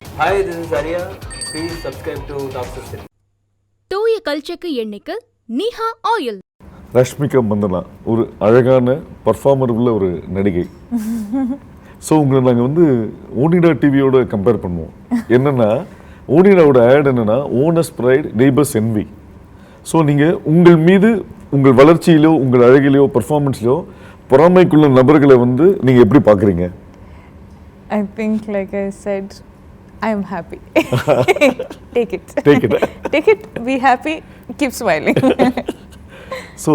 Hi, this is Arya. Please subscribe to Doctor City. தூய கல்ச்சக்கு எண்ணெய்க்கு Niha oil. Rashmika Mandhana ஒரு அழகான பர்ஃபார்மர் உள்ள ஒரு நடிகை. ஸோ உங்களை நாங்கள் வந்து ஓனிடா டிவியோட கம்பேர் பண்ணுவோம். என்னென்னா ஓனிடாவோட ஆட் என்னென்னா owner's pride neighbours envy. So நீங்கள் உங்கள் மீது உங்கள் வளர்ச்சியிலோ உங்கள் அழகிலையோ பர்ஃபார்மன்ஸ்லையோ பொறாமைக்குள்ள நபர்களை வந்து நீங்கள் எப்படி பார்க்குறீங்க? I think, like I said, I am happy. Take it. Take it. Take it, be happy, keep smiling. So,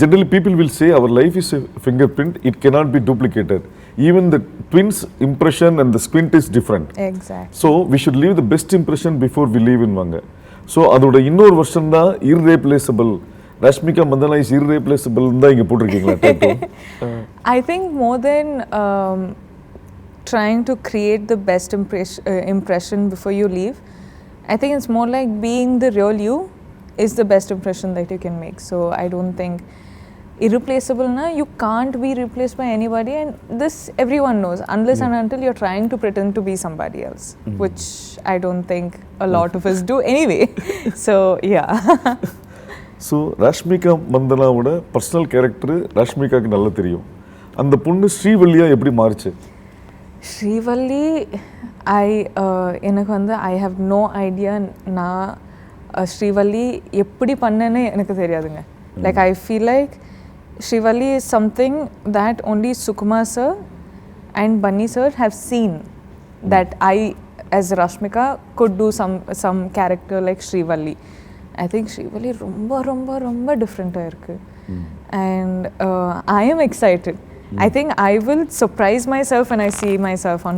generally people will say our life is a fingerprint, it cannot be duplicated. Even the twins' impression and the squint is different. Exactly. So, we should leave the best impression before we leave in வாங்க. So அதோட இன்னொரு version தான் irreplaceable. Rashmika Mandanna is irreplaceable தான் இங்கே போட்டிருக்கீங்களா title? I think more than trying to create the best impression before you leave, I think it's more like being the real you is the best impression that you can make. So I don't think irreplaceable na, you can't be replaced by anybody, and this everyone knows unless and until you're trying to pretend to be somebody else, which I don't think a lot of us do anyway. So yeah. So Rashmika மந்தனாவோட personal character ரஷ்மிகாவுக்கு நல்லா தெரியும். அந்த பொண்ணு ஸ்ரீவல்லியா எப்படி மாறுச்சு? ஸ்ரீவல்லி எனக்கு வந்து ஐ ஹவ் நோ ஐடியா. நான் ஸ்ரீவல்லி எப்படி பண்ணேன்னு எனக்கு தெரியாதுங்க. Like I feel like Srivalli is something that only Sukumar sir and Bunny sir have seen that I as Rashmika could do some character like Srivalli. I think Srivalli ரொம்ப ரொம்ப ரொம்ப டிஃப்ரெண்ட்டாக இருக்குது. And I am excited. I think I will surprise myself when I see myself on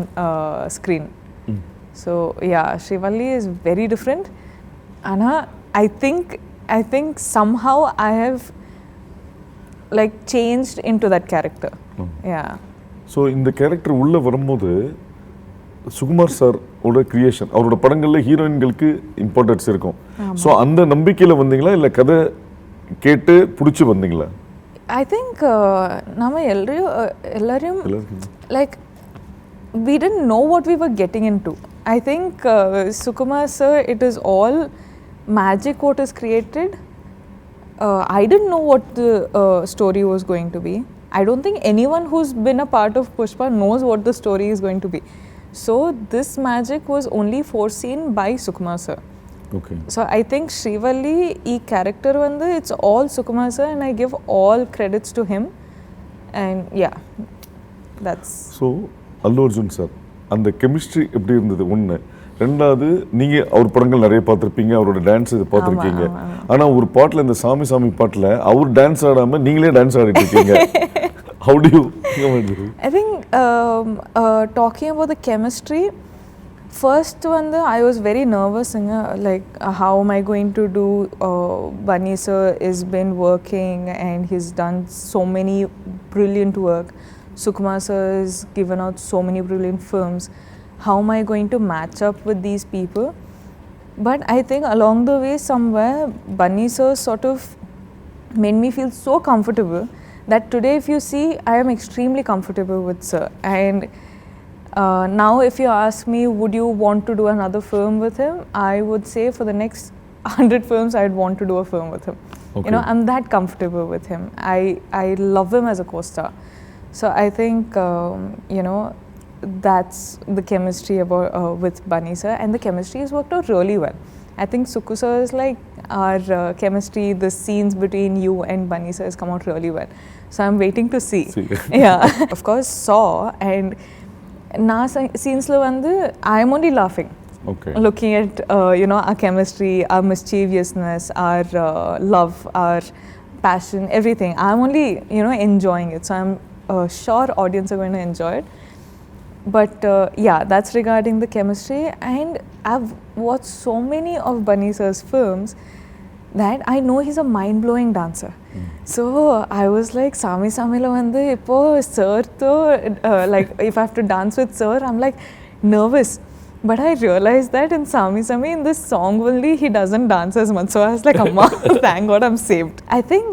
screen. So yeah, Srivalli is very different. Anna, I think somehow I have like changed into that character. Yeah. So இந்த character உள்ளே வரும்போது Sukumar sir ஓட creation, அவரோட படங்களில் ஹீரோயின்களுக்கு importance இருக்கும். So அந்த நம்பிக்கையில் வந்தீங்களா இல்லை கதை கேட்டு பிடிச்சி வந்தீங்களா? I think நம்ம எல்லாரையும் like we didn't know what we were getting into. I think Sukumar sir, it is all magic what is created. I didn't know what the story was going to be. I don't think anyone who's been a part of Pushpa knows what the story is going to be. So this magic was only foreseen by Sukumar sir. Okay. So I think Srivalli e character vandu it's all Sukumar sir, and I give all credits to him. And yeah, that's. So Allu Arjun sir அந்த chemistry எப்படி இருந்தது? ஒன்று. ரெண்டாவது, நீங்கள் அவர் படங்கள் நிறைய பார்த்துருப்பீங்க, அவரோட டான்ஸ் இது பார்த்துருக்கீங்க. ஆனால் ஒரு பாட்டில் இந்த சாமி சாமி பாட்டில் அவர் டான்ஸ் ஆடாமல் நீங்களே டான்ஸ் ஆடிட்டு இருக்கீங்க. How do you? I think talking about the chemistry, first one I was very nervous, like how am I going to do? Bunny sir has been working and he's done so many brilliant work. Sukumar sir has given out so many brilliant films. How am I going to match up with these people? But I think along the way somewhere Bunny sir sort of made me feel so comfortable that today if you see I am extremely comfortable with sir. And now if you ask me would you want to do another film with him, I would say for the next 100 films I'd want to do a film with him. Okay. You know, I'm that comfortable with him. I love him as a co-star. So I think you know, that's the chemistry about with Bunny sir, and the chemistry has worked out really well. I think Suku sir is like our chemistry, the scenes between you and Bunny sir has come out really well. So I'm waiting to see. Yeah. Of course Saw, and na scenes lo vandu I am only laughing. Okay. Looking at you know, our chemistry, our mischievousness, our love, our passion, everything. I'm only, you know, enjoying it. So I'm sure audience are going to enjoy it. But yeah, that's regarding the chemistry. And I've watched so many of Bunny sir's films that I know he's a mind-blowing dancer. So I was like, Sami Samila vandu ipo sir to like if I have to dance with sir, I'm like nervous. But I realized that in Sami Sami, in this song only, he doesn't dance as much. So I was like, Amma, thank God I'm saved. I think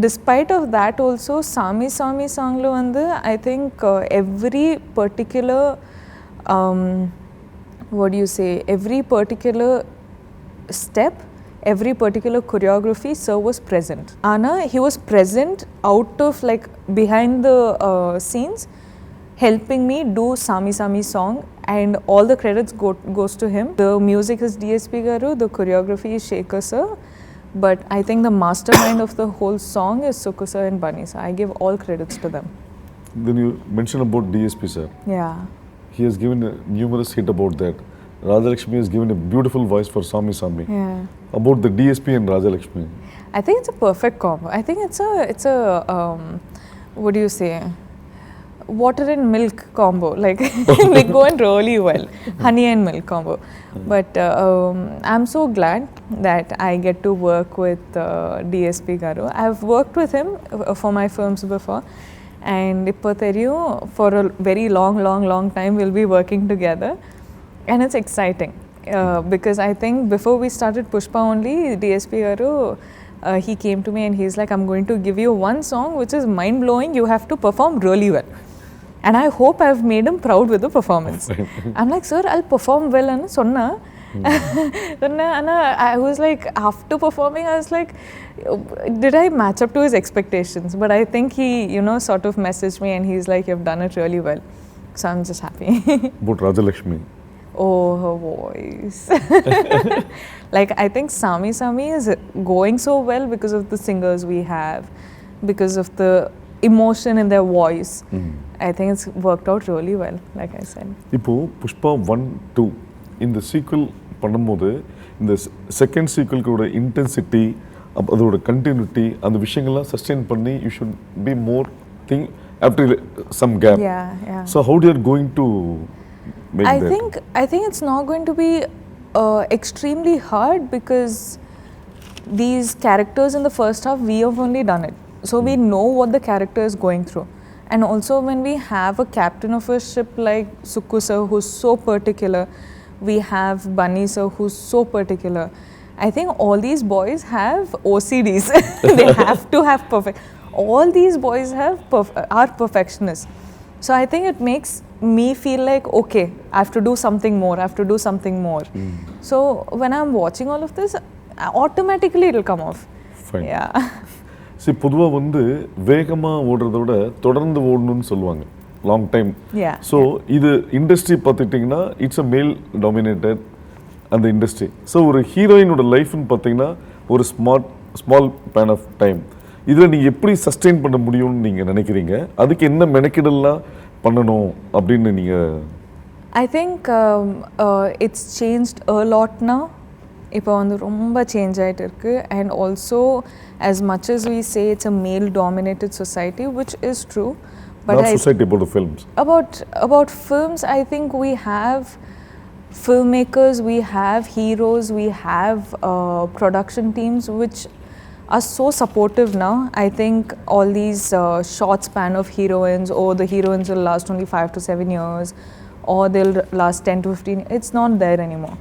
despite of that also, Sami Sami song lo vandu I think every particular what do you say, every particular step, every particular choreography, sir was present. Anna, he was present out of like behind the scenes, helping me do Sami Sami song, and all the credits goes to him. The music is DSP Garu, the choreography is Shekhar sir, but I think the mastermind of the whole song is Sukku sir and Bunny sir. I give all credits to them. Then you mentioned about DSP sir. Yeah. He has given a numerous hit about that. Rajalakshmi has given a beautiful voice for Sami Sami. Yeah. About the DSP and Rajalakshmi. I think it's a perfect combo. I think it's a what do you say, water and milk combo. Like they go in really well, honey and milk combo. But I'm so glad that I get to work with DSP Garu. I've worked with him for my films before, and ipo theriyum, for a very long time we'll be working together, and it's exciting. Because I think before we started Pushpa only, DSP Garu, he came to me and he's like, I'm going to give you one song which is mind blowing, you have to perform really well. And I hope I've made him proud with the performance. I'm like, sir, I'll perform well. And sonna. And I was like, after performing, I was like, did I match up to his expectations? But I think he, sort of messaged me and he's like, you've done it really well. So I'm just happy. About Rajalakshmi. Oh, her voice. Like, I think Sami Sami is going so well because of the singers we have, because of the emotion in their voice. I think it's worked out really well, like I said. இப்போ புஷ்பா 1-2 இந்த sequel பண்ணும்போது இந்த second சீக்வல்கோட intensity அதோட continuity அந்த விஷயங்கள்லாம் sustain பண்ணி you should be more thing after some gap. Yeah. So how do you are going to make I that? think it's not going to be extremely hard, because these characters in the first half, we have only done it. So we know what the character is going through. And also when we have a captain of a ship like Sukku sir, who's so particular, we have Bunny sir, who's so particular. I think all these boys have OCDs. They have to have perfect. All these boys are perfectionists. So I think it makes me feel like, okay, I have to do something more, I have to do something more. So when I'm watching all of this, automatically it'll come off. Fine. Yeah. சரி, பொதுவாக வந்து வேகமாக ஓடுறத விட தொடர்ந்து ஓடணும்னு சொல்லுவாங்க long time. Yeah. So இது industry பார்த்துட்டிங்கன்னா it's a மேல் டாமினேட்டட் அந்த இண்டஸ்ட்ரி. ஸோ ஒரு ஹீரோயினோட லைஃப்னு பார்த்தீங்கன்னா ஒரு ஸ்மால் பேன் ஆஃப் டைம். இதில் நீங்கள் எப்படி சஸ்டெயின் பண்ண முடியும்னு நீங்கள் நினைக்கிறீங்க? அதுக்கு என்ன மெனக்கிடலாம் பண்ணணும் அப்படின்னு நீங்கள்? I think it's changed a lot now. இப்போ வந்து ரொம்ப சேஞ்ச் ஆகிட்டு இருக்கு. And also, as much as we say it's a male dominated society, which is true, but Not society, about the films. About films, I think we have filmmakers, we have heroes, we have production teams which are so supportive now. I think all these short span of heroines, or the heroines will last only 5 to 7 years, or they'll last 10 to 15. It's not there anymore.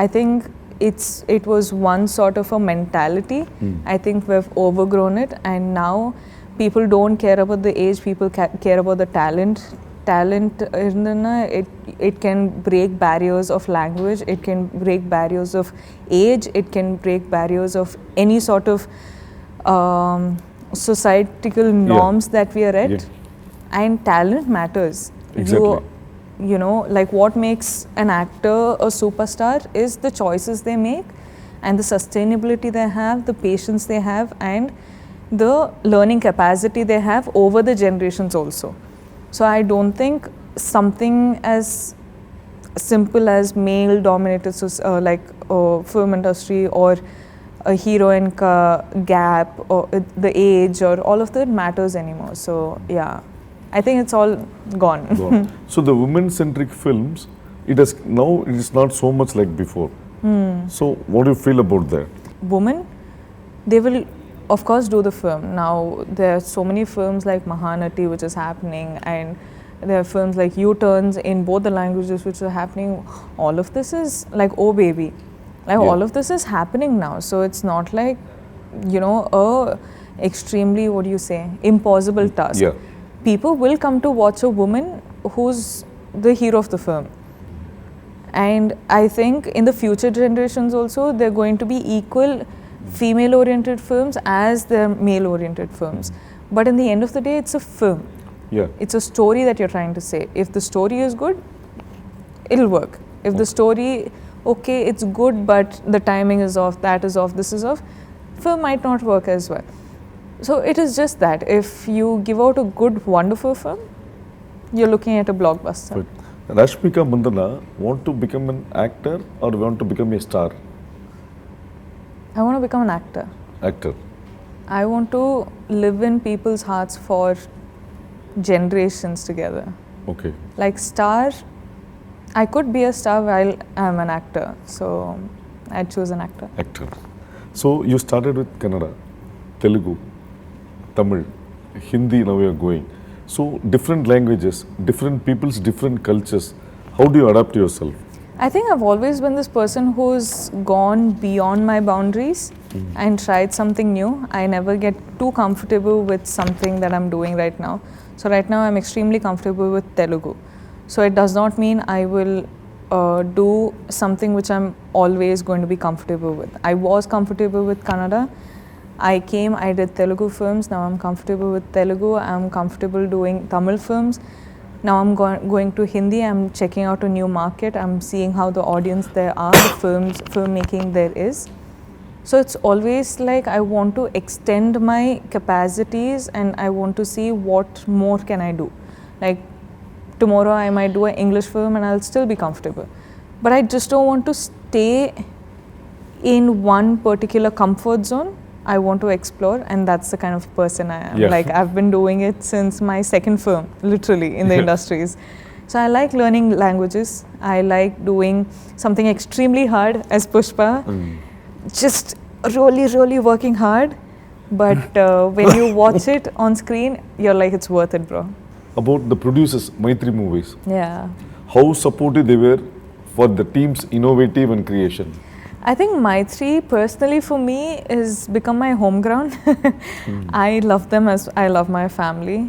I think it was one sort of a mentality. I think we've overgrown it, and now people don't care about the age, people care about the talent. It can break barriers of language, it can break barriers of age, it can break barriers of any sort of societal norms that we are at. And talent matters. Exactly. Like what makes an actor a superstar is the choices they make, and the sustainability they have, the patience they have, and the learning capacity they have over the generations also. So I don't think something as simple as male dominated film industry, or a heroine gap, or the age, or all of that matters anymore. So yeah, I think it's all gone. So the women-centric films, it is not so much like before. So what do you feel about that? Women, they will of course do the film. Now there are so many films like Mahanati which is happening, and there are films like U-turns in both the languages which are happening. All of this is like, oh baby, like all of this is happening now. So it's not like, a extremely, what do you say, impossible task. Yeah. People will come to watch a woman who's the hero of the film. And I think in the future generations also, they're going to be equal female-oriented films as their male-oriented films. But in the end of the day, it's a film. Yeah. It's a story that you're trying to say. If the story is good, it'll work. If the story, okay, it's good, but the timing is off, that is off, this is off, film might not work as well. So it is just that. If you give out a good, wonderful film, you're looking at a blockbuster. But Rashmika Mandana want to become an actor or want to become a star? I want to become an actor. Actor. I want to live in people's hearts for generations together. Okay. Like star, I could be a star while I'm an actor. So I'd choose an actor. Actor. So you started with Kannada, Telugu, Tamil, Hindi, now you are going. So different languages, different peoples, different cultures. How do you adapt yourself? I think I've always been this person who's gone beyond my boundaries and tried something new. I never get too comfortable with something that I'm doing right now. So right now I'm extremely comfortable with Telugu. So it does not mean I will do something which I'm always going to be comfortable with. I was comfortable with Kannada. I came, I did Telugu films. Now I'm comfortable with Telugu. I'm comfortable doing Tamil films. Now I'm going to Hindi. I'm checking out a new market. I'm seeing how the audience there are, the filmmaking there is. So it's always like I want to extend my capacities and I want to see what more can I do. Like tomorrow I might do an English film and I'll still be comfortable. But I just don't want to stay in one particular comfort zone. I want to explore, and that's the kind of person I am. Yeah. Like I've been doing it since my second film, literally, in the industries. So I like learning languages. I like doing something extremely hard as Pushpa. Just really working hard. But when you watch it on screen, you're like, it's worth it, bro. About the producers, Maitri Movies, Yeah. how supportive they were for the team's innovative and creation? I think Maitri, personally for me, has become my home ground. I love them as I love my family.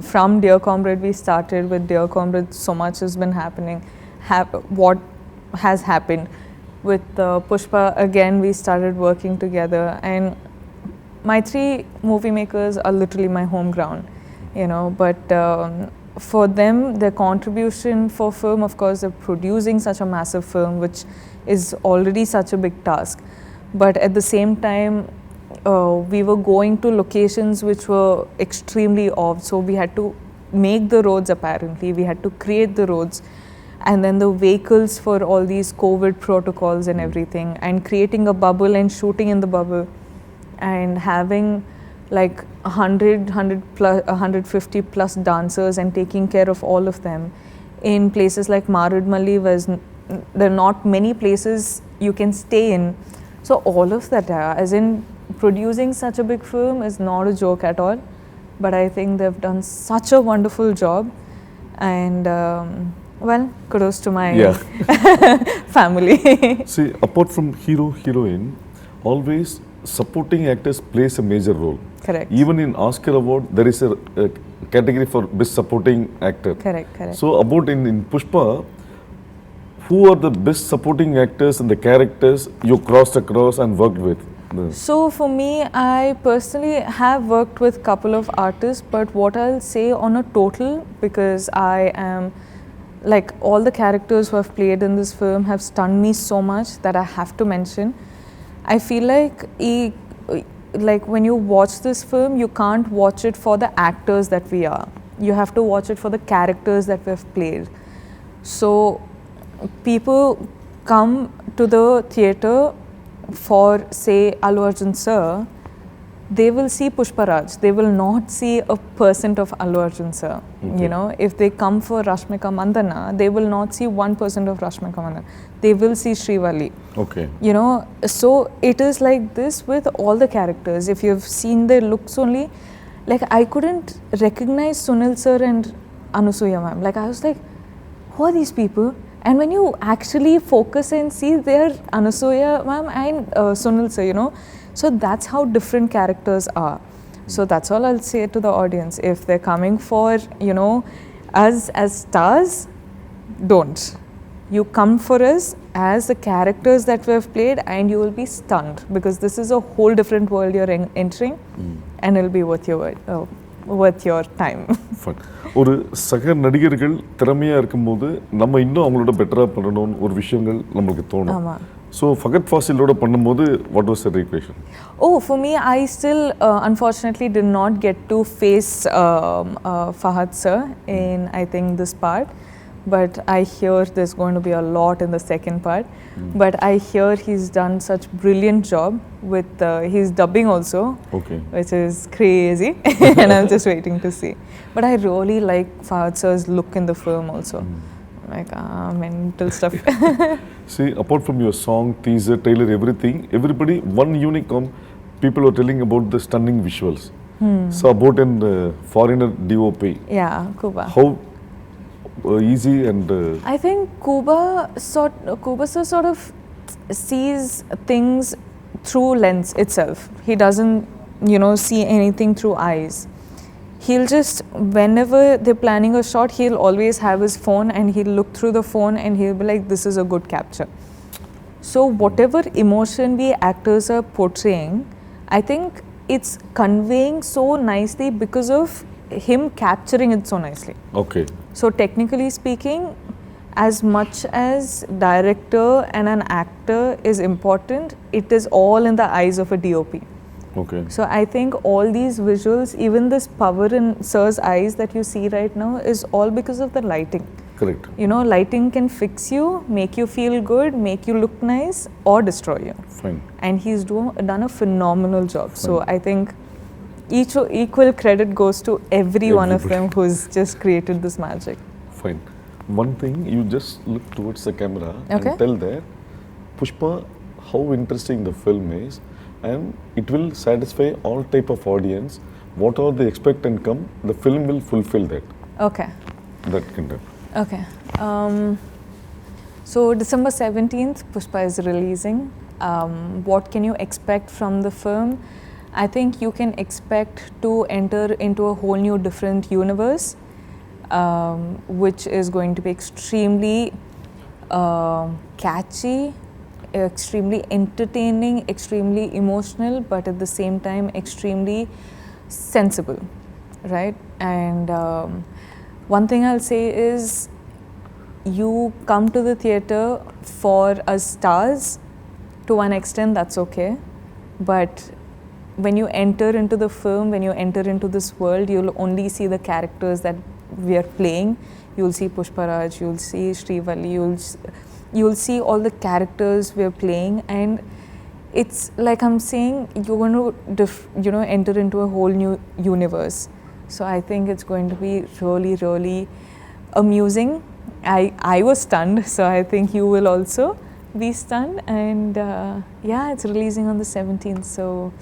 From Dear Comrade, we started with Dear Comrade. So much has been happening. What has happened with Pushpa? Again, we started working together, and Maitri movie makers are literally my home ground. You know, but for them, their contribution for film, of course, they're producing such a massive film, which is already such a big task. But at the same time, we were going to locations which were extremely off. So we had to make the roads, apparently. We had to create the roads. And then the vehicles for all these COVID protocols and everything. And creating a bubble and shooting in the bubble. And having like 150 plus dancers and taking care of all of them in places like Marudmalli, where there are not many places you can stay in. So all of that, as in producing such a big film is not a joke at all. But I think they've done such a wonderful job. And well, kudos to my family. See, apart from hero, heroine, always supporting actors plays a major role. Correct. Even in Oscar award, there is a category for best supporting actor. Correct. So about in Pushpa, who are the best supporting actors and the characters you crossed across and worked with? So for me, I personally have worked with a couple of artists, but what I'll say on a total, because I am, like all the characters who have played in this film have stunned me so much that I have to mention. I feel like when you watch this film, you can't watch it for the actors that we are. You have to watch it for the characters that we've played. So people come to the theatre for, say, Allu Arjun sir, they will see Pushpa Raj. They will not see a percent of Allu Arjun sir. Okay. You know, if they come for Rashmika Mandana, they will not see 1% of Rashmika Mandana. They will see Srivalli. Okay. You know, so it is like this with all the characters. If you've seen their looks only, like I couldn't recognize Sunil sir and Anusuya ma'am. Like I was like, who are these people? And when you actually focus and see, they're Anusuya ma'am and Sunil sir, you know. So that's how different characters are. So that's all I'll say to the audience. If they're coming for, you know, us as stars, don't. You come for us as the characters that we have played, and you will be stunned because this is a whole different world you're entering, and it'll be worth your time. Fun. ஒரு சக நடிகர்கள் திறமையாக இருக்கும்போது நம்ம இன்னும் அவங்களோட பெட்டராக பண்ணணும்னு ஒரு விஷயங்கள் நம்மளுக்கு தோணும். ஆமாம். ஸோ ஃபகத் ஃபாசிலோட பண்ணும்போது what was the equation? Oh, for me, I still unfortunately did not get to face Fahad sir in, I think, this part. But I hear there's going to be a lot in the second part. But I hear he's done such brilliant job with his dubbing also, Okay. which is crazy, and I'm just waiting to see. But I really like Fahad sir's look in the film also, like mental stuff. See, apart from your song, teaser, trailer, everything, everybody, one unique people were telling about the stunning visuals. So about in the foreigner DOP, Yeah, Kuba. how easy and I think Kuba sir sort of sees things through lens itself. He doesn't, see anything through eyes. He'll just, whenever they're planning a shot, he'll always have his phone and he'll look through the phone and he'll be like, this is a good capture. So whatever emotion we actors are portraying, I think it's conveying so nicely because of him capturing it so nicely. okay. So technically speaking, as much as director and an actor is important, it is all in the eyes of a DOP. Okay. So I think all these visuals, even this power in Sir's eyes that you see right now, is all because of the lighting. Correct. Lighting can fix you, make you feel good, make you look nice, or destroy you. Fine. And he's done a phenomenal job. So I think equal credit goes to every one of them who's just created this magic. Fine. One thing, you just look towards the camera Okay. and tell that Pushpa, how interesting the film is, and it will satisfy all type of audience. Whatever they expect and come, the film will fulfill that. Okay. That kind of. Okay. So December 17th, Pushpa is releasing. What can you expect from the film? I think you can expect to enter into a whole new different universe, which is going to be extremely catchy, extremely entertaining, extremely emotional, but at the same time extremely sensible, right? And one thing I'll say is, you come to the theatre for us stars. To one extent, that's okay, but when you enter into the film, when you enter into this world, you'll only see the characters that we are playing. You'll see Pushparaj, you'll see Srivalli, you'll see all the characters we're playing, and it's like I'm saying, you're going to enter into a whole new universe. So I think it's going to be really, really amusing. I was stunned, so I think you will also be stunned. And it's releasing on the 17th, so